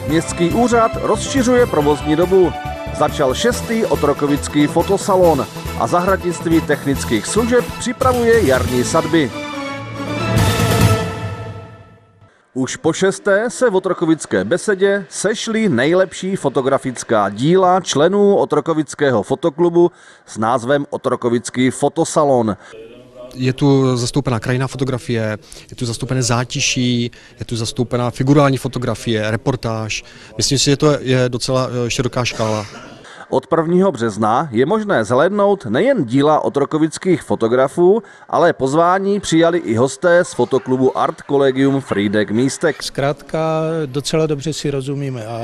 Městský úřad rozšiřuje provozní dobu. Začal 6. otrokovický fotosalon a zahradnictví technických služeb připravuje jarní sadby. Už po 6. se v Otrokovické besedě sešly nejlepší fotografická díla členů Otrokovického fotoklubu s názvem Otrokovický fotosalon. Je tu zastoupená krajinná fotografie, je tu zastoupené zátiší, je tu zastoupená figurální fotografie, reportáž. Myslím si, že to je docela široká škála. Od 1. března je možné zhlédnout nejen díla otrokovických fotografů, ale pozvání přijali i hosté z fotoklubu Art Collegium Frýdek Místek. Zkrátka docela dobře si rozumíme a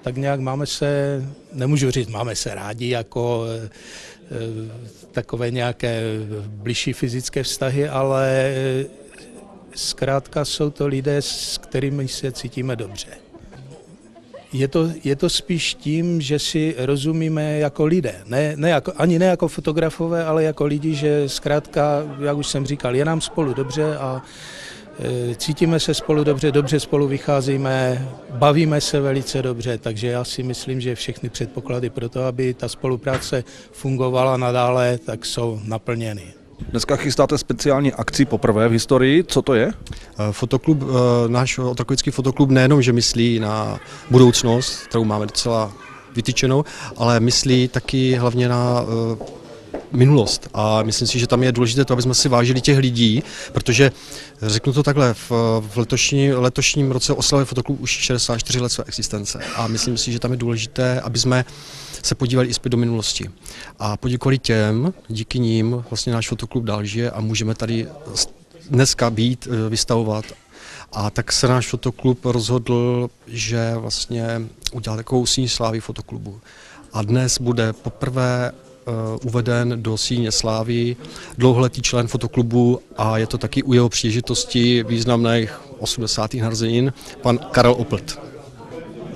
tak nějak máme se, nemůžu říct, máme se rádi jako takové nějaké bližší fyzické vztahy, ale zkrátka jsou to lidé, s kterými se cítíme dobře. Je to spíš tím, že si rozumíme jako lidé, ani ne jako fotografové, ale jako lidi, že zkrátka, jak už jsem říkal, je nám spolu dobře a cítíme se spolu dobře, dobře spolu vycházíme, bavíme se velice dobře, takže já si myslím, že všechny předpoklady pro to, aby ta spolupráce fungovala nadále, tak jsou naplněny. Dneska chystáte speciální akci poprvé v historii. Co to je? Fotoklub, náš otrokovický fotoklub nejenom, že myslí na budoucnost, kterou máme docela vytyčenou, ale myslí taky hlavně na minulost. A myslím si, že tam je důležité to, aby jsme si vážili těch lidí, protože, řeknu to takhle, v letošním roce oslavuje fotoklub už 64 let své existence. A myslím si, že tam je důležité, aby jsme se podívali i zpět do minulosti. A poděkovali těm, díky nim vlastně náš fotoklub dál žije a můžeme tady dneska být, vystavovat. A tak se náš fotoklub rozhodl, že vlastně udělá takovou síň slávy fotoklubu. A dnes bude poprvé uveden do síně slávy dlouholetý člen fotoklubu a je to taky u jeho příležitosti významných 80. narozenin, pan Karel Oplt.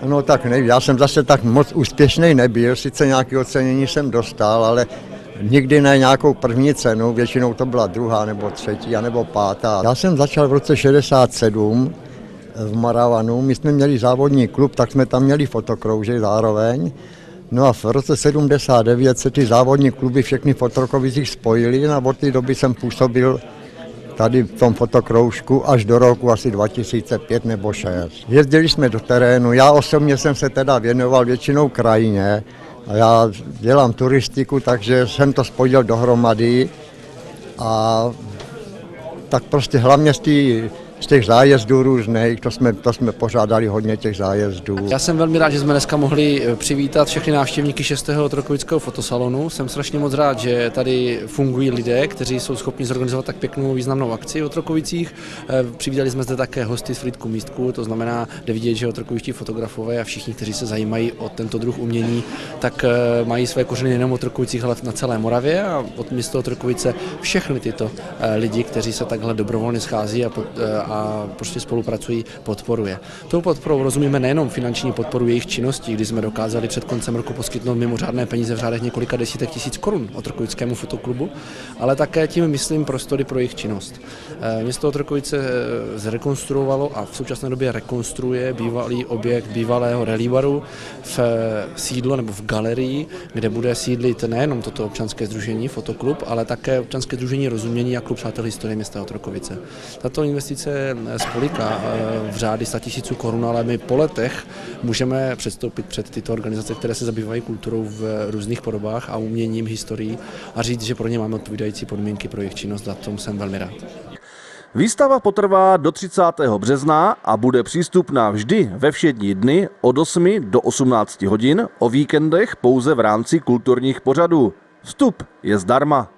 No tak nevím, já jsem zase tak moc úspěšný nebyl, sice nějaké ocenění jsem dostal, ale nikdy ne nějakou první cenu, většinou to byla druhá nebo třetí nebo pátá. Já jsem začal v roce 67 v Maravanu, my jsme měli závodní klub, tak jsme tam měli fotokroužek zároveň. No a v roce 79 se ty závodní kluby všechny v Otrokovicích spojily a od té doby jsem působil tady v tom fotokroužku až do roku asi 2005 nebo 2006. Jezdili jsme do terénu, já osobně jsem se teda věnoval většinou krajině a já dělám turistiku, takže jsem to spojil dohromady a tak prostě hlavně z těch zájezdů různých, to jsme pořádali hodně těch zájezdů. Já jsem velmi rád, že jsme dneska mohli přivítat všechny návštěvníky 6. otrokovického fotosalonu. Jsem strašně moc rád, že tady fungují lidé, kteří jsou schopni zorganizovat tak pěknou významnou akci v Otrokovicích. Přivítali jsme zde také hosty z Frýdku Místku, to znamená, jde vidět, že otrokovičtí fotografové a všichni, kteří se zajímají o tento druh umění, tak mají své kořeny nejen v Otrokovicích, ale na celé Moravě a od města Otrokovice všechny tyto lidi, kteří se takhle dobrovolně schází a prostě spolupracují, podporuje. Tou podporou rozumíme nejenom finanční podporu jejich činností, kdy jsme dokázali před koncem roku poskytnout mimořádné peníze v řádech několika desítek tisíc korun Otrokovickému fotoklubu, ale také tím myslím prostory pro jejich činnost. Město Otrokovice zrekonstruovalo a v současné době rekonstruuje bývalý objekt bývalého relívaru v sídlo nebo v galerii, kde bude sídlit nejenom toto občanské sdružení Fotoklub, ale také občanské sdružení Rozumění a klub přátel historie města Otrokovice. Tato investice spoliká v řády 100 000 korun, ale my po letech můžeme předstoupit před tyto organizace, které se zabývají kulturou v různých podobách a uměním, historií a říct, že pro ně máme odpovídající podmínky pro jejich činnost, a tomu jsem velmi rád. Výstava potrvá do 30. března a bude přístupná vždy ve všední dny od 8 do 18 hodin, o víkendech pouze v rámci kulturních pořadů. Vstup je zdarma.